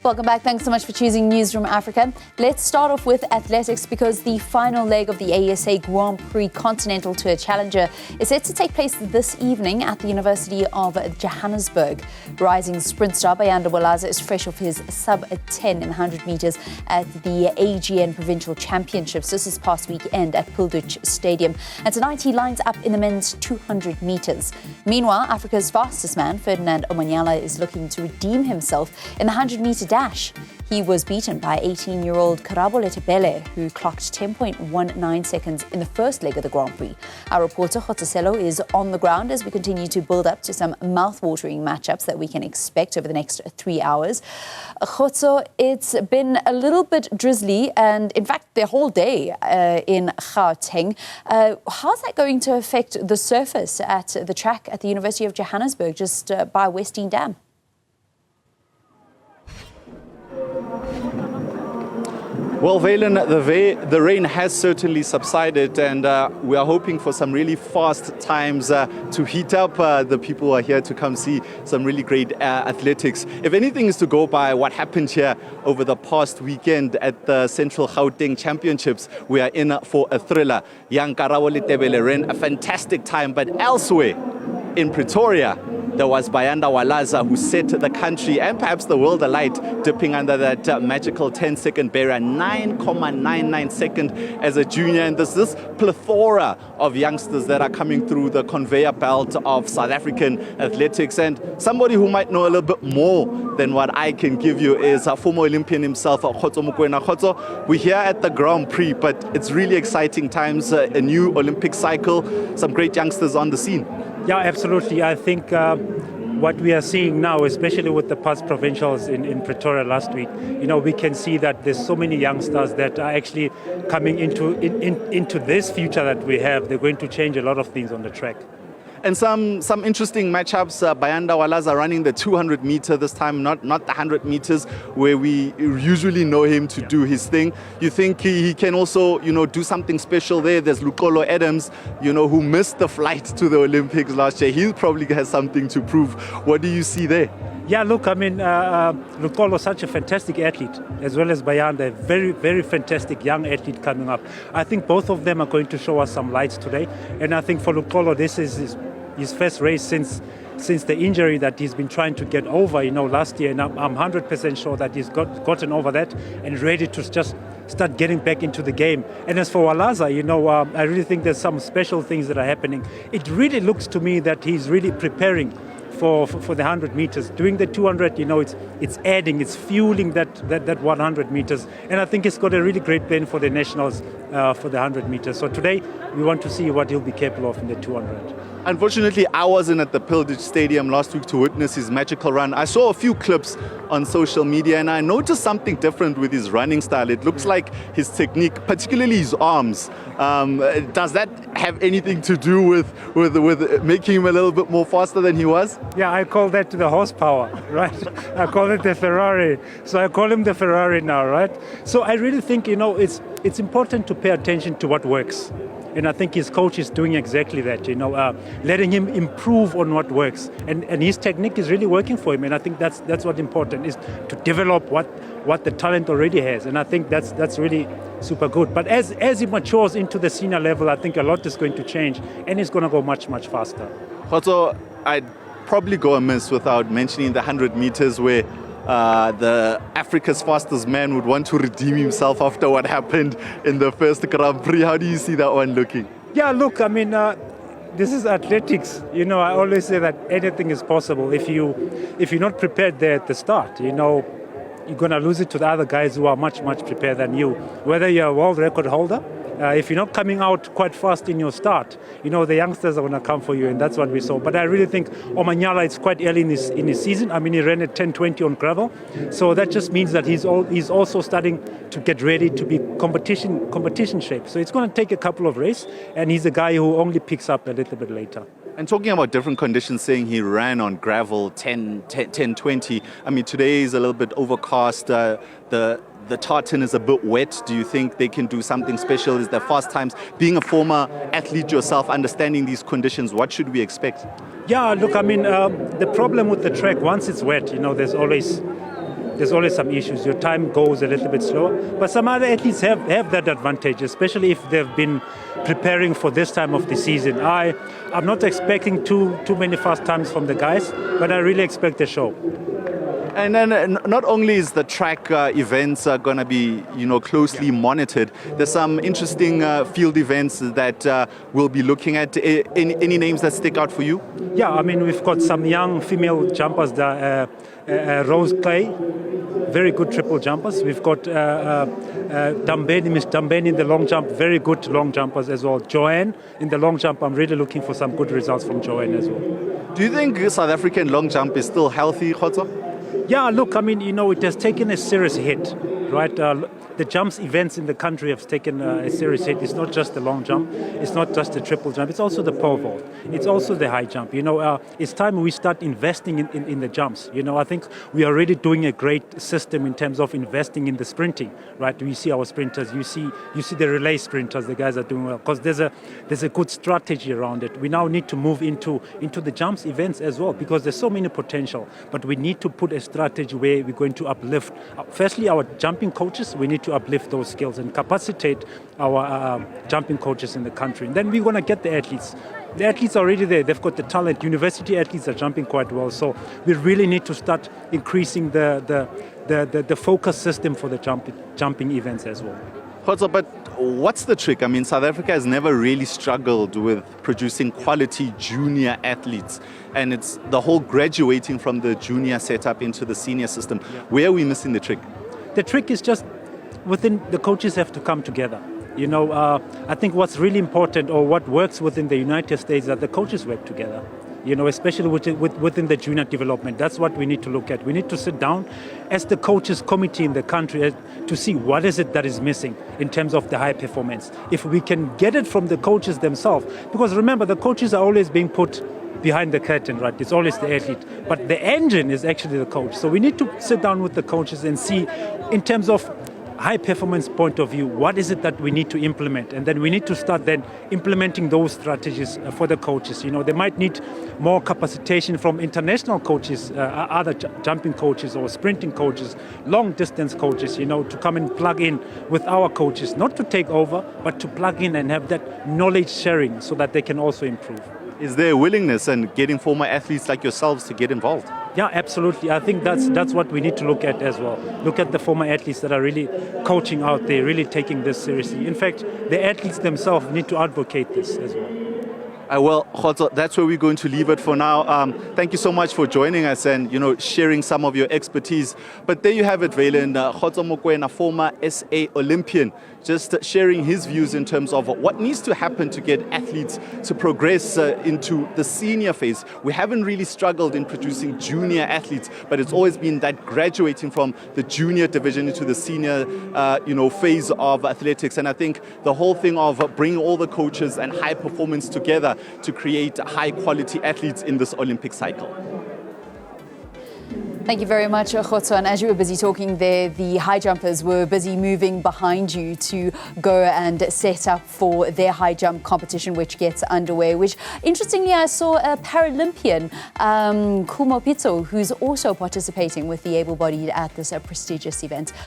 Welcome back. Thanks so much for choosing Newzroom Afrika. Let's start off with athletics because the final leg of the ASA Grand Prix Continental Tour Challenger is set to take place this evening at the University of Johannesburg. Rising sprint star Bayanda Walaza is fresh off his sub-10 in 100 metres at the AGN Provincial Championships. This is past weekend at Pilditch Stadium. And tonight he lines up in the men's 200 metres. Meanwhile, Africa's fastest man, Ferdinand Omanyala, is looking to redeem himself in the 100-metre dash. He was beaten by 18-year-old Karabo Letebele, who clocked 10.19 seconds in the first leg of the Grand Prix. Our reporter Khotso Sello is on the ground as we continue to build up to some mouth-watering matchups that we can expect over the next 3 hours. Khotso, it's been a little bit drizzly, and in fact the whole day in Gauteng. How's that going to affect the surface at the track at the University of Johannesburg, just by Westdene Dam? Well, Valen, the rain has certainly subsided, and we are hoping for some really fast times to heat up the people who are here to come see some really great athletics. If anything is to go by what happened here over the past weekend at the Central Gauteng Championships, we are in for a thriller. Young Karabo Letebele ran a fantastic time, but elsewhere in Pretoria, there was Bayanda Walaza who set the country and perhaps the world alight, dipping under that magical 10-second barrier, 9.99 seconds as a junior. And there's this plethora of youngsters that are coming through the conveyor belt of South African athletics. And somebody who might know a little bit more than what I can give you is a former Olympian himself, Khotso. Khotso, we're here at the Grand Prix, but it's really exciting times, a new Olympic cycle, some great youngsters on the scene. Yeah, absolutely. I think what we are seeing now, especially with the past provincials in Pretoria last week, we can see that there's so many youngsters that are actually coming into this future that we have. They're going to change a lot of things on the track. And some interesting matchups. Bayanda Walaza running the 200 meter this time, not the 100 meters where we usually know him to do his thing. You think he can also, do something special there? There's Luxolo Adams, who missed the flight to the Olympics last year. He probably has something to prove. What do you see there? Yeah, look, Luxolo is such a fantastic athlete, as well as Bayanda, a very, very fantastic young athlete coming up. I think both of them are going to show us some lights today. And I think for Luxolo, this is his first race since the injury that he's been trying to get over, last year. And I'm 100% sure that he's gotten over that and ready to just start getting back into the game. And as for Walaza, I really think there's some special things that are happening. It really looks to me that he's really preparing for the 100 meters. Doing the 200, it's adding, it's fueling that 100 meters. And I think it's got a really great plan for the nationals for the 100 meters. So today, we want to see what he'll be capable of in the 200. Unfortunately, I wasn't at the Pilditch Stadium last week to witness his magical run. I saw a few clips on social media and I noticed something different with his running style. It looks like his technique, particularly his arms. Does that have anything to do with making him a little bit more faster than he was? Yeah, I call that the horsepower, right? I call it the Ferrari. So I call him the Ferrari now, right? So I really think, it's important to pay attention to what works. And I think his coach is doing exactly that, letting him improve on what works. And his technique is really working for him. And I think that's what's important, is to develop what the talent already has. And I think that's really super good. But as he matures into the senior level, I think a lot is going to change. And he's going to go much, much faster. Khotso, I'd probably go amiss without mentioning the 100 meters where the Africa's fastest man would want to redeem himself after what happened in the first Grand Prix. How do you see that one looking? Yeah, look, this is athletics. I always say that anything is possible. If you're not prepared there at the start, you're going to lose it to the other guys who are much, much prepared than you. Whether you're a world record holder, if you're not coming out quite fast in your start, the youngsters are going to come for you, and that's what we saw. But I really think Omanyala, it's quite early in his season. He ran at 10:20 on gravel, so that just means that he's also starting to get ready to be competition shape. So it's going to take a couple of races, and he's a guy who only picks up a little bit later. And talking about different conditions, saying he ran on gravel 10:20. Today is a little bit overcast. The tartan is a bit wet. Do you think they can do something special? Is there fast times? Being a former athlete yourself, understanding these conditions, what should we expect? Yeah, look, the problem with the track, once it's wet, there's always there's always some issues. Your time goes a little bit slower. But some other athletes have that advantage, especially if they've been preparing for this time of the season. I'm not expecting too many fast times from the guys, but I really expect a show. And then not only is the track events going to be, closely monitored, there's some interesting field events that we'll be looking at. Any names that stick out for you? Yeah, I mean, we've got some young female jumpers, Rose Clay, very good triple jumpers. We've got Miss Dambeni in the long jump, very good long jumpers as well. Joanne in the long jump, I'm really looking for some good results from Joanne as well. Do you think South African long jump is still healthy, Khotso? Yeah, look, I mean, it has taken a serious hit, right? The jumps events in the country have taken a serious hit. It's not just the long jump, it's not just the triple jump, it's also the pole vault, it's also the high jump. It's time we start investing in the jumps. I think we are already doing a great system in terms of investing in the sprinting, right? We see our sprinters, you see the relay sprinters, the guys are doing well, because there's a good strategy around it. We now need to move into the jumps events as well, because there's so many potential, but we need to put a strategy where we're going to uplift, firstly, our jumping coaches. We need to uplift those skills and capacitate our jumping coaches in the country. And then we're going to get the athletes. The athletes are already there. They've got the talent. University athletes are jumping quite well. So we really need to start increasing the focus system for the jumping events as well. Khotso, but what's the trick? I mean, South Africa has never really struggled with producing quality junior athletes. And it's the whole graduating from the junior setup into the senior system. Yeah. Where are we missing the trick? The trick is just within the coaches have to come together. I think what's really important, or what works within the United States, is that the coaches work together. Especially within the junior development. That's what we need to look at. We need to sit down as the coaches committee in the country to see what is it that is missing in terms of the high performance. If we can get it from the coaches themselves, because remember, the coaches are always being put behind the curtain, right? It's always the athlete. But the engine is actually the coach. So we need to sit down with the coaches and see, in terms of high performance point of view, what is it that we need to implement? And then we need to start then implementing those strategies for the coaches. They might need more capacitation from international coaches, other jumping coaches or sprinting coaches, long distance coaches, to come and plug in with our coaches, not to take over, but to plug in and have that knowledge sharing so that they can also improve. Is there a willingness and getting former athletes like yourselves to get involved? Yeah, absolutely. I think that's what we need to look at as well. Look at the former athletes that are really coaching out there, really taking this seriously. In fact, the athletes themselves need to advocate this as well. Well, Khotso, that's where we're going to leave it for now. Thank you so much for joining us and sharing some of your expertise. But there you have it, Valen. Khotso Mokoena, former SA Olympian, just sharing his views in terms of what needs to happen to get athletes to progress into the senior phase. We haven't really struggled in producing junior athletes, but it's always been that graduating from the junior division into the senior, phase of athletics. And I think the whole thing of bringing all the coaches and high performance together to create high quality athletes in this Olympic cycle. Thank you very much, Khotso. And as you were busy talking there, the high jumpers were busy moving behind you to go and set up for their high jump competition, which gets underway. Which, interestingly, I saw a Paralympian, Kumo Pitso, who's also participating with the able-bodied at this prestigious event.